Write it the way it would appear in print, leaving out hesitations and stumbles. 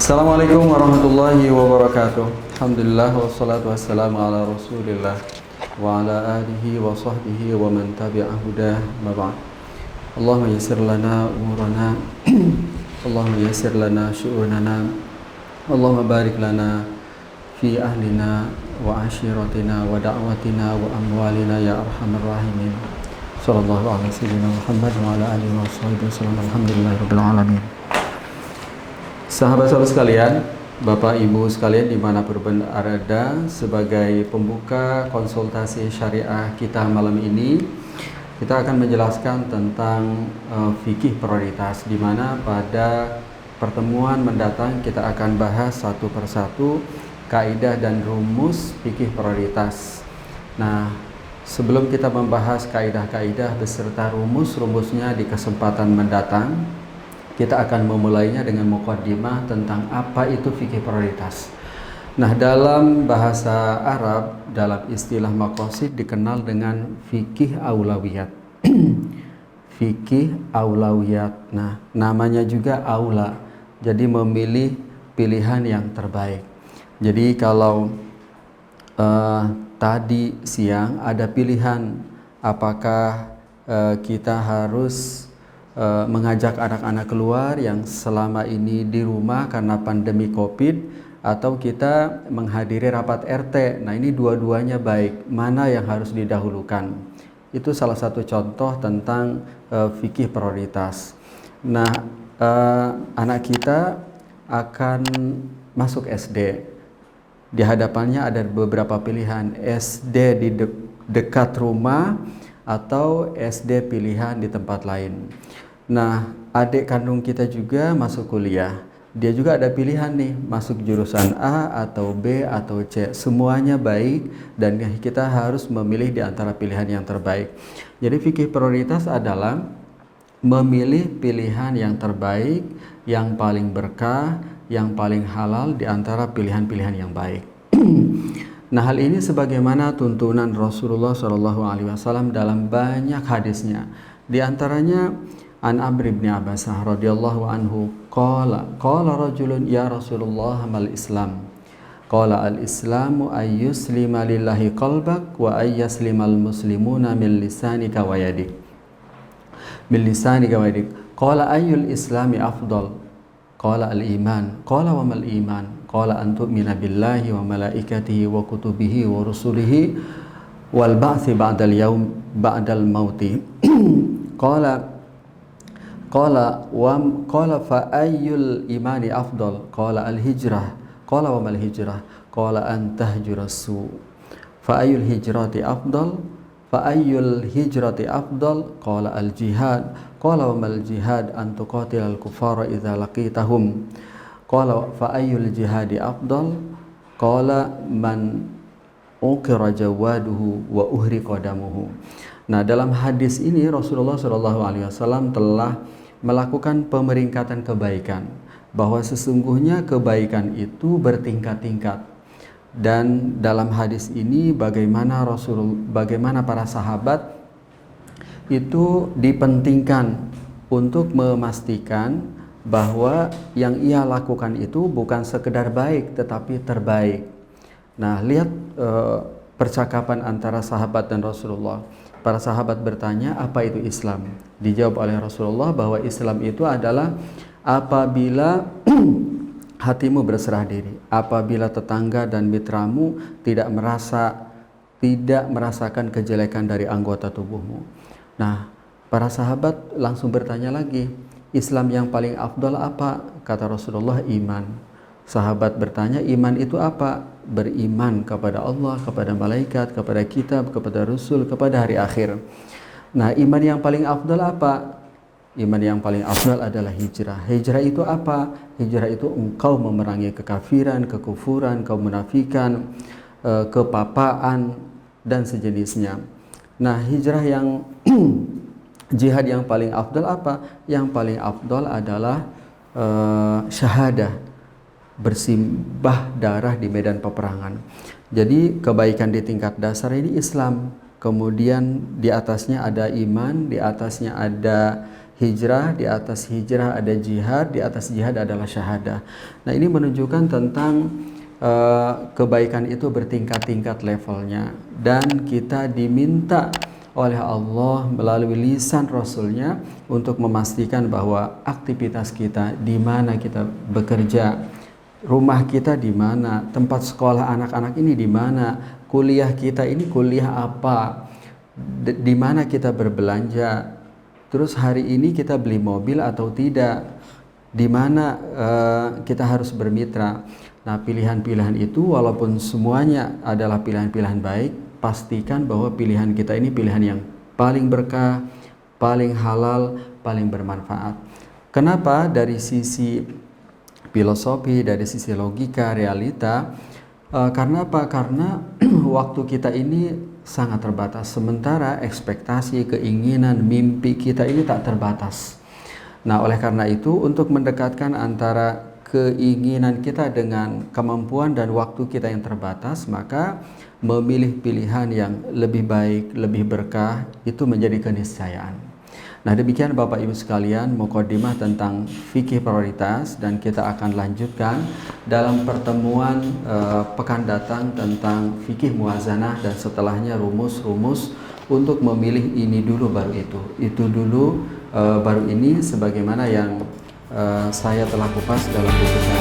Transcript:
Assalamualaikum warahmatullahi wabarakatuh. Alhamdulillah wassalatu wassalamu ala Rasulillah wa ala alihi wa sahbihi wa man tabi'a hudah ma ba'd. Allahumma yassir lana umurana Allahumma yassir lana syu'unana Allahumma barik lana fi ahlina wa ashiratina wa da'watina wa amwalina ya arhamar rahimin. Sallallahu alaihi wasallam Muhammad wa ala alihi wa sahbihi wasallam. Alhamdulillahirabbil alamin. Sahabat-sahabat sekalian, Bapak Ibu sekalian dimanapun berada, sebagai pembuka konsultasi syariah kita malam ini, kita akan menjelaskan tentang fikih prioritas, di mana pada pertemuan mendatang kita akan bahas satu persatu kaidah dan rumus fikih prioritas. Nah, sebelum kita membahas kaidah-kaidah beserta rumus-rumusnya di kesempatan mendatang, kita akan memulainya dengan muqaddimah tentang apa itu fikih prioritas. Nah, dalam bahasa Arab, dalam istilah maqasid dikenal dengan fikih aulawiyat. Fikih aulawiyat. Nah, namanya juga aula. Jadi memilih pilihan yang terbaik. Jadi kalau tadi siang ada pilihan apakah kita harus mengajak anak-anak keluar yang selama ini di rumah karena pandemi Covid, atau kita menghadiri rapat RT. Nah, ini dua-duanya baik. Mana yang harus didahulukan? Itu salah satu contoh tentang fikih prioritas. Nah, anak kita akan masuk SD. Di hadapannya ada beberapa pilihan, SD di dekat rumah atau SD pilihan di tempat lain. Nah, adik kandung kita juga masuk kuliah. Dia juga ada pilihan nih, masuk jurusan A atau B atau C. Semuanya baik dan kita harus memilih di antara pilihan yang terbaik. Jadi fikih prioritas adalah memilih pilihan yang terbaik, yang paling berkah, yang paling halal di antara pilihan-pilihan yang baik. Nah, hal ini sebagaimana tuntunan Rasulullah SAW dalam banyak hadisnya. Di antaranya An Amr bin Abbas radhiyallahu anhu qala rajulun ya Rasulullah mal Islam. Qala al Islamu ay yuslima lillahi qalbak wa ay yaslimal muslimuna min lisanika wa yadik. Min lisanika wa yadik. Qala ayyul islami afdal? Qala al iman. Qala wa mal iman? Qala an tu'mina billahi wa malaikatihi wa kutubihi wa rusulihi wal ba'thi ba'dal yaum ba'dal mauti. Qala fa ayyul imani afdal? Qala al hijrah. Qala wa mal hijrah? Qala an tahjurasu. Fa ayyul hijrati afdal? Fa ayyul hijrati afdal? Qala al jihad. Qala wa mal jihad? An tuqatilal kuffara idza laqitahum. Qala fa ayyul jihadi afdal? Qala man uqira jawaduhu wa uhriqa damuhu. Nah, dalam hadis ini Rasulullah SAW telah melakukan pemeringkatan kebaikan, bahwa sesungguhnya kebaikan itu bertingkat-tingkat. Dan dalam hadis ini bagaimana para sahabat itu dipentingkan untuk memastikan bahwa yang ia lakukan itu bukan sekedar baik tetapi terbaik. Nah, lihat percakapan antara sahabat dan Rasulullah. Para sahabat bertanya, apa itu Islam? Dijawab oleh Rasulullah bahwa Islam itu adalah apabila hatimu berserah diri, apabila tetangga dan mitramu tidak merasakan kejelekan dari anggota tubuhmu. Nah, para sahabat langsung bertanya lagi, Islam yang paling afdal apa? Kata Rasulullah, iman. Sahabat bertanya, iman itu apa? Beriman kepada Allah, kepada malaikat, kepada kitab, kepada rasul, kepada hari akhir. Nah, iman yang paling afdal apa? Iman yang paling afdal adalah hijrah. Hijrah itu apa? Hijrah itu engkau memerangi kekafiran, kekufuran, kemunafikan, kepapaan dan sejenisnya. Nah, hijrah yang jihad yang paling afdal apa? Yang paling afdal adalah syahadah, bersimbah darah di medan peperangan. Jadi kebaikan di tingkat dasar ini Islam, kemudian di atasnya ada iman, di atasnya ada hijrah, di atas hijrah ada jihad, di atas jihad adalah syahadah. Nah, ini menunjukkan tentang kebaikan itu bertingkat-tingkat levelnya, dan kita diminta oleh Allah melalui lisan Rasulnya untuk memastikan bahwa aktivitas kita, di mana kita bekerja, rumah kita di mana, tempat sekolah anak-anak ini di mana, kuliah kita ini kuliah apa, di mana kita berbelanja, terus hari ini kita beli mobil atau tidak, di mana kita harus bermitra. Nah, pilihan-pilihan itu walaupun semuanya adalah pilihan-pilihan baik, pastikan bahwa pilihan kita ini pilihan yang paling berkah, paling halal, paling bermanfaat. Kenapa? Dari sisi filosofi, dari sisi logika, realita. Karena apa? Karena waktu kita ini sangat terbatas, sementara ekspektasi, keinginan, mimpi kita ini tak terbatas. Nah, oleh karena itu, untuk mendekatkan antara keinginan kita dengan kemampuan dan waktu kita yang terbatas, maka memilih pilihan yang lebih baik, lebih berkah, itu menjadi keniscayaan. Nah, demikian Bapak Ibu sekalian mukadimah tentang fikih prioritas, dan kita akan lanjutkan dalam pertemuan pekan datang tentang fikih muwazanah, dan setelahnya rumus-rumus untuk memilih ini dulu baru itu dulu baru ini, sebagaimana yang saya telah kupas dalam buku saya